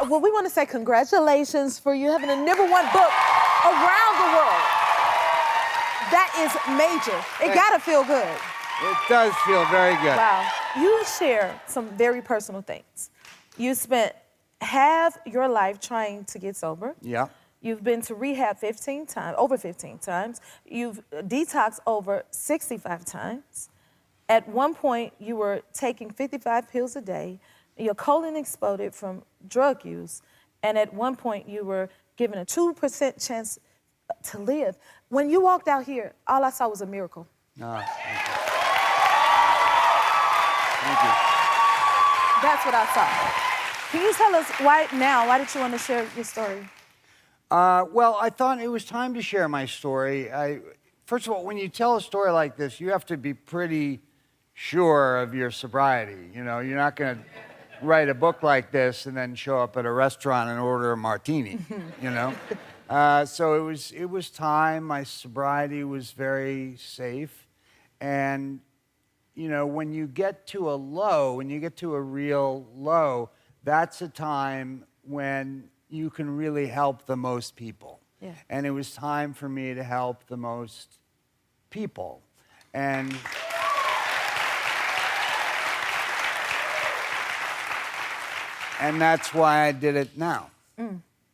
Well, we want to say congratulations for you having a #1 book around the world. That is major. It gotta feel good. It does feel very good. Wow. You share some very personal things. You spent half your life trying to get sober. Yeah. You've been to rehab 15 times, over 15 times. You've detoxed over 65 times. At one point, you were taking 55 pills a day. Your colon exploded from drug use. And at one point, you were given a 2% chance to live. When you walked out here, all I saw was a miracle. No, thank you. That's what I saw. Can you tell us why did you want to share your story? Well, I thought it was time to share my story. First of all, when you tell a story like this, you have to be pretty sure of your sobriety. You know, you're not going to write a book like this and then show up at a restaurant and order a martini, you know? So it was time. My sobriety was very safe. And, you know, when you get to a low, when you get to a real low, that's a time when you can really help the most people. Yeah. And it was time for me to help the most people. And that's why I did it now.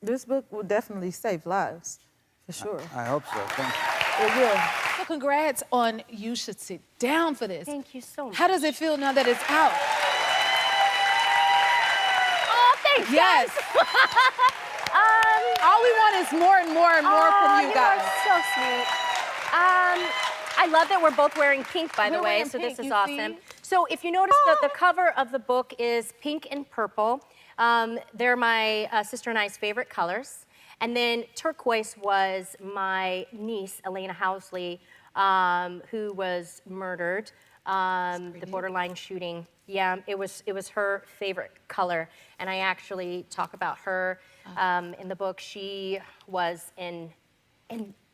This book will definitely save lives, for sure. I hope so. Thank you. It will. So congrats on You Should Sit Down for this. Thank you so much. How does it feel now that it's out? Oh, thanks, Yes. All we want is more and more and more from you guys. Are so sweet. I love that we're both wearing pink, by the We're way, wearing so pink, this is you awesome. see? So if you notice that the cover of the book is pink and purple. They're my sister and I's favorite colors. And then turquoise was my niece, Elena Housley, who was murdered, the borderline shooting. Yeah, it was her favorite color. And I actually talk about her in the book. She was an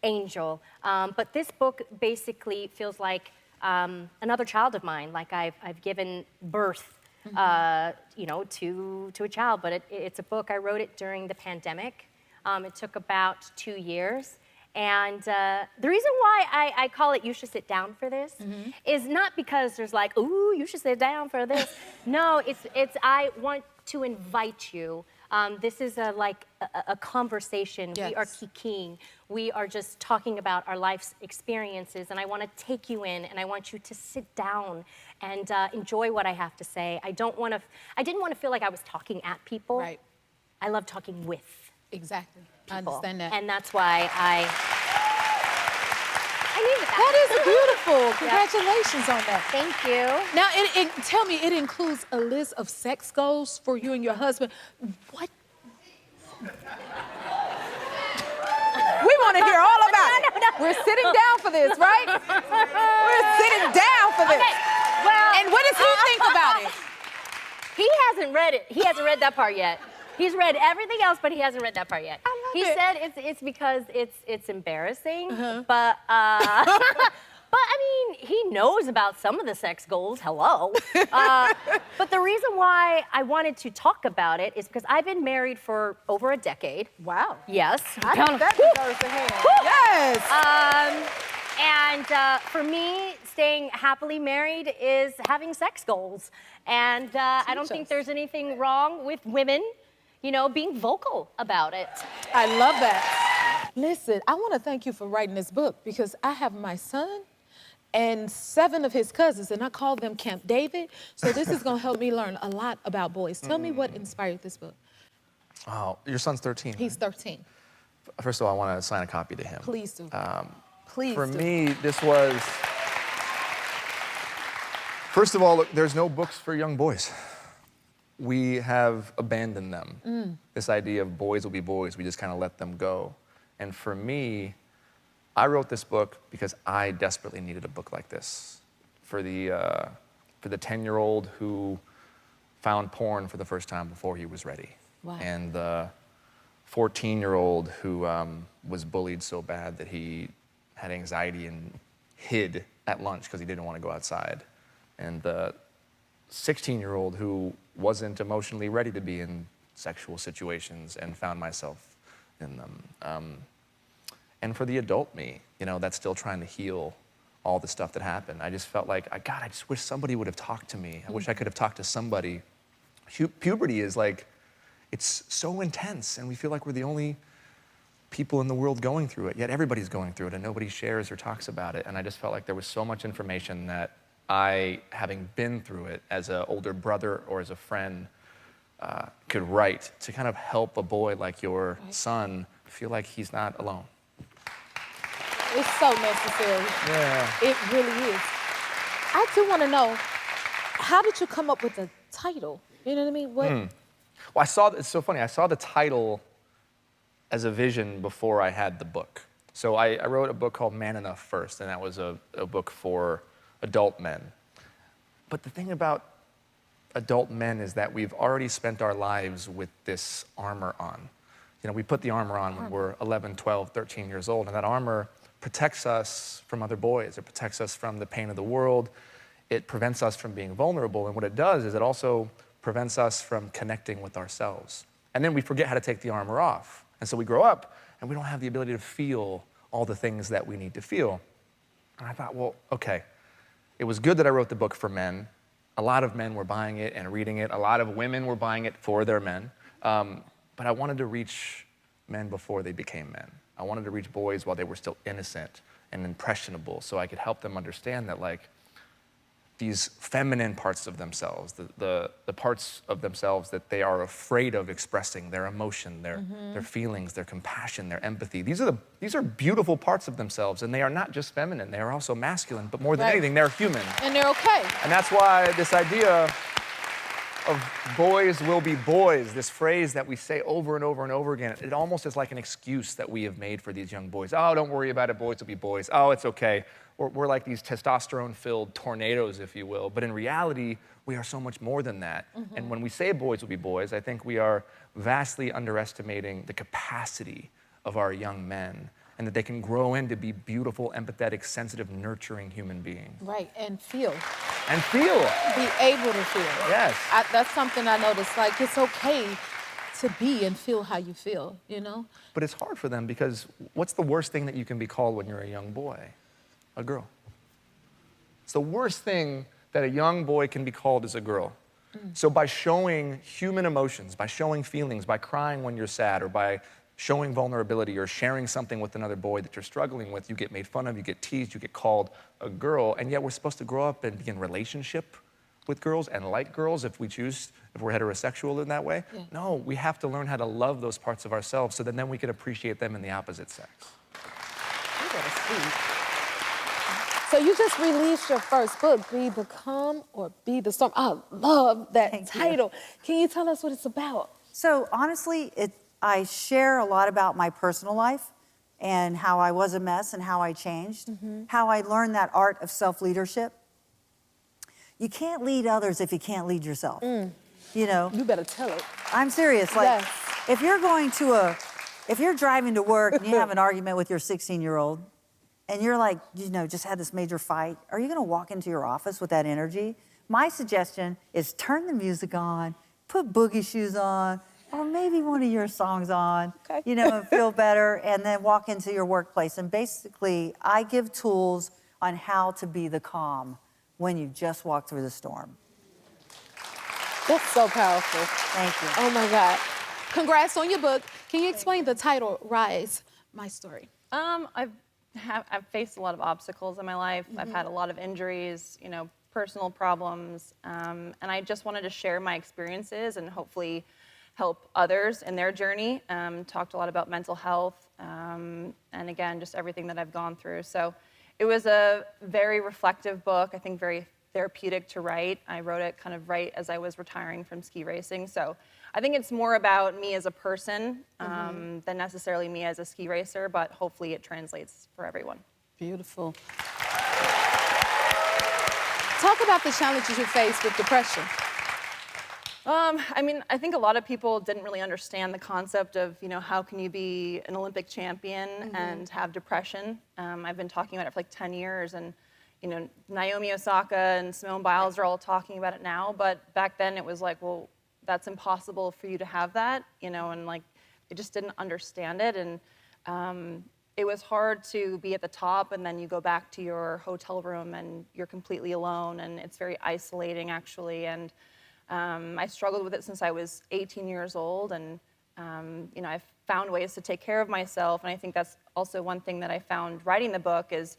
angel. But this book basically feels like another child of mine, like I've given birth you know, to a child, but it's a book. I wrote it during the pandemic. It took about 2 years. And the reason why I call it You Should Sit Down for This is not because there's like, ooh, you should sit down for this. No, it's I want to invite you. This is like a conversation. Yes. We are kikiing. We are just talking about our life's experiences, and I want to take you in, and I want you to sit down and enjoy what I have to say. I didn't want to feel like I was talking at people. Right. I love talking with Exactly. people. I understand that. And that's why I needed that. That is beautiful. Congratulations on that. Thank you. Now, tell me, it includes a list of sex goals for you and your husband. What? We want to hear all about it. No. We're sitting down for this, right? We're sitting down for this. Okay, well, And what does he think about it? he hasn't read it. He hasn't read that part yet. He's read everything else, but he hasn't read that part yet. I love he it. said it's because it's embarrassing, but I mean, he knows about some of the sex goals. Hello. But the reason why I wanted to talk about it is because I've been married for over a decade. Wow. Yes. I think that deserves a hand. Yes. And for me, staying happily married is having sex goals. And I don't think there's anything wrong with women, you know, being vocal about it. I love that. Listen, I want to thank you for writing this book because I have my son and 7 of his cousins, and I call them Camp David. So this is going to help me learn a lot about boys. Tell me what inspired this book. Oh, your son's 13. He's 13. First of all, I want to assign a copy to him. Please do. Please For do. me, this was... First of all, look, there's no books for young boys. We have abandoned them. This idea of boys will be boys, we just kind of let them go. And for me, I wrote this book because I desperately needed a book like this for the 10-year-old who found porn for the first time before he was ready. Wow. And the 14-year-old who was bullied so bad that he had anxiety and hid at lunch because he didn't want to go outside. And the 16-year-old who wasn't emotionally ready to be in sexual situations and found myself in them. And for the adult me, that's still trying to heal all the stuff that happened, I just felt like, God, I just wish somebody would have talked to me. I wish I could have talked to somebody. Puberty is like, it's so intense, and we feel like we're the only people in the world going through it, yet everybody's going through it, and nobody shares or talks about it. And I just felt like there was so much information that I, having been through it as an older brother or as a friend, could write to kind of help a boy like your son feel like he's not alone. It's so necessary. Yeah. It really is. I do want to know, how did you come up with the title? You know what I mean? Well, it's so funny. I saw the title as a vision before I had the book. So I wrote a book called Man Enough first, and that was a book for adult men. But the thing about adult men is that we've already spent our lives with this armor on. We put the armor on when we're 11, 12, 13 years old, and that armor protects us from other boys. It protects us from the pain of the world. It prevents us from being vulnerable, and what it does is it also prevents us from connecting with ourselves. And then we forget how to take the armor off. And so we grow up, and we don't have the ability to feel all the things that we need to feel. And I thought, well, okay, it was good that I wrote the book for men. A lot of men were buying it and reading it. A lot of women were buying it for their men. But I wanted to reach men before they became men. I wanted to reach boys while they were still innocent and impressionable, so I could help them understand that, like, these feminine parts of themselves, the parts of themselves that they are afraid of expressing, their emotion, their feelings, their compassion, their empathy. These are beautiful parts of themselves, and they are not just feminine, they are also masculine, but more than anything, they're human. And they're okay. And that's why this idea of boys will be boys, this phrase that we say over and over and over again, it almost is like an excuse that we have made for these young boys. Oh, don't worry about it, boys will be boys. Oh, it's okay. We're like these testosterone-filled tornadoes, if you will. But in reality, we are so much more than that. And when we say boys will be boys, I think we are vastly underestimating the capacity of our young men, and that they can grow into be beautiful, empathetic, sensitive, nurturing human beings. Right, and feel. And feel. Be able to feel. Yes. That's something I noticed. Like, it's okay to be and feel how you feel, But it's hard for them because what's the worst thing that you can be called when you're a young boy? A girl. It's the worst thing that a young boy can be called is a girl. So by showing human emotions, by showing feelings, by crying when you're sad, or by showing vulnerability or sharing something with another boy that you're struggling with, you get made fun of, you get teased, you get called a girl, and yet we're supposed to grow up and be in relationship with girls and like girls if we choose, if we're heterosexual in that way. Yeah. No, we have to learn how to love those parts of ourselves so that then we can appreciate them in the opposite sex. You gotta see. So you just released your first book, Be the Calm or Be the Storm. I love that title. Can you tell us what it's about? So honestly, I share a lot about my personal life and how I was a mess and how I changed, how I learned that art of self-leadership. You can't lead others if you can't lead yourself. You better tell it. I'm serious. Like, if you're if you're driving to work and you have an argument with your 16-year-old, and you're like, just had this major fight, are you gonna walk into your office with that energy? My suggestion is turn the music on, put boogie shoes on, or maybe one of your songs on, and feel better, and then walk into your workplace. And basically, I give tools on how to be the calm when you just walk through the storm. That's so powerful. Thank you. Oh my God. Congrats on your book. Can you explain the title, Rise, My Story? I've faced a lot of obstacles in my life. I've had a lot of injuries, personal problems, and I just wanted to share my experiences and hopefully help others in their journey. Talked a lot about mental health, and again, just everything that I've gone through. So it was a very reflective book, I think very therapeutic to write. I wrote it kind of right as I was retiring from ski racing. So I think it's more about me as a person than necessarily me as a ski racer, but hopefully it translates for everyone. Beautiful. Talk about the challenges you faced with depression. I think a lot of people didn't really understand the concept of, how can you be an Olympic champion and have depression? I've been talking about it for like 10 years, and Naomi Osaka and Simone Biles are all talking about it now, but back then it was like, well, that's impossible for you to have that, you know, and like, I just didn't understand it. And it was hard to be at the top and then you go back to your hotel room and you're completely alone, and it's very isolating actually. And I struggled with it since I was 18 years old, and you know, I've found ways to take care of myself, and I think that's also one thing that I found writing the book is,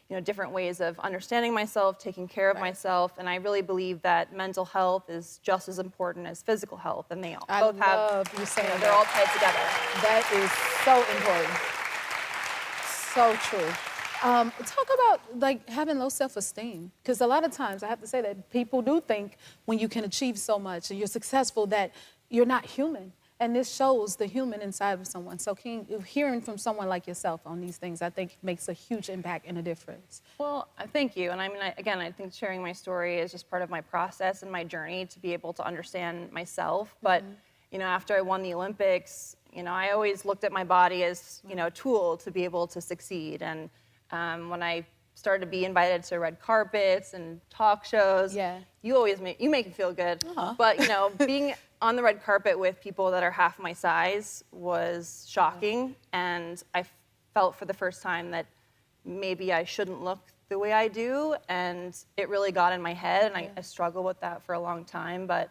you know, different ways of understanding myself, taking care of myself, and I really believe that mental health is just as important as physical health, and they both have, love you saying they're all tied together. That is so important. So true. Talk about like having low self-esteem, because a lot of times I have to say that people do think when you can achieve so much and you're successful that you're not human, and this shows the human inside of someone. So hearing from someone like yourself on these things, I think makes a huge impact and a difference. Well, thank you. And I mean, again, I think sharing my story is just part of my process and my journey to be able to understand myself. But, you know, after I won the Olympics, you know, I always looked at my body as, you know, a tool to be able to succeed. And when I started to be invited to red carpets and talk shows, you always make me feel good. But, you know, being on the red carpet with people that are half my size was shocking. And I felt for the first time that maybe I shouldn't look the way I do. And it really got in my head, and I struggled with that for a long time. But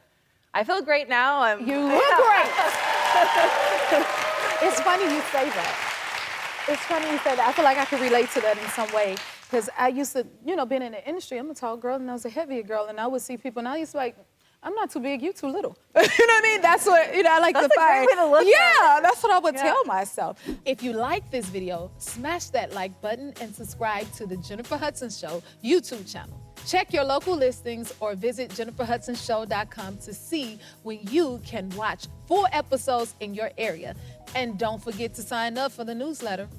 I feel great now. You look great. It's funny you say that. It's funny you say that. I feel like I can relate to that in some way, because I used to, you know, being in the industry, I'm a tall girl and I was a heavier girl, and I would see people and I used to like, I'm not too big, you too little. You know what I mean? That's what, you know, I like to find. That's a great way to look at it. That's what I would tell myself. If you like this video, smash that like button and subscribe to the Jennifer Hudson Show YouTube channel. Check your local listings or visit jenniferhudsonshow.com to see when you can watch full episodes in your area. And don't forget to sign up for the newsletter.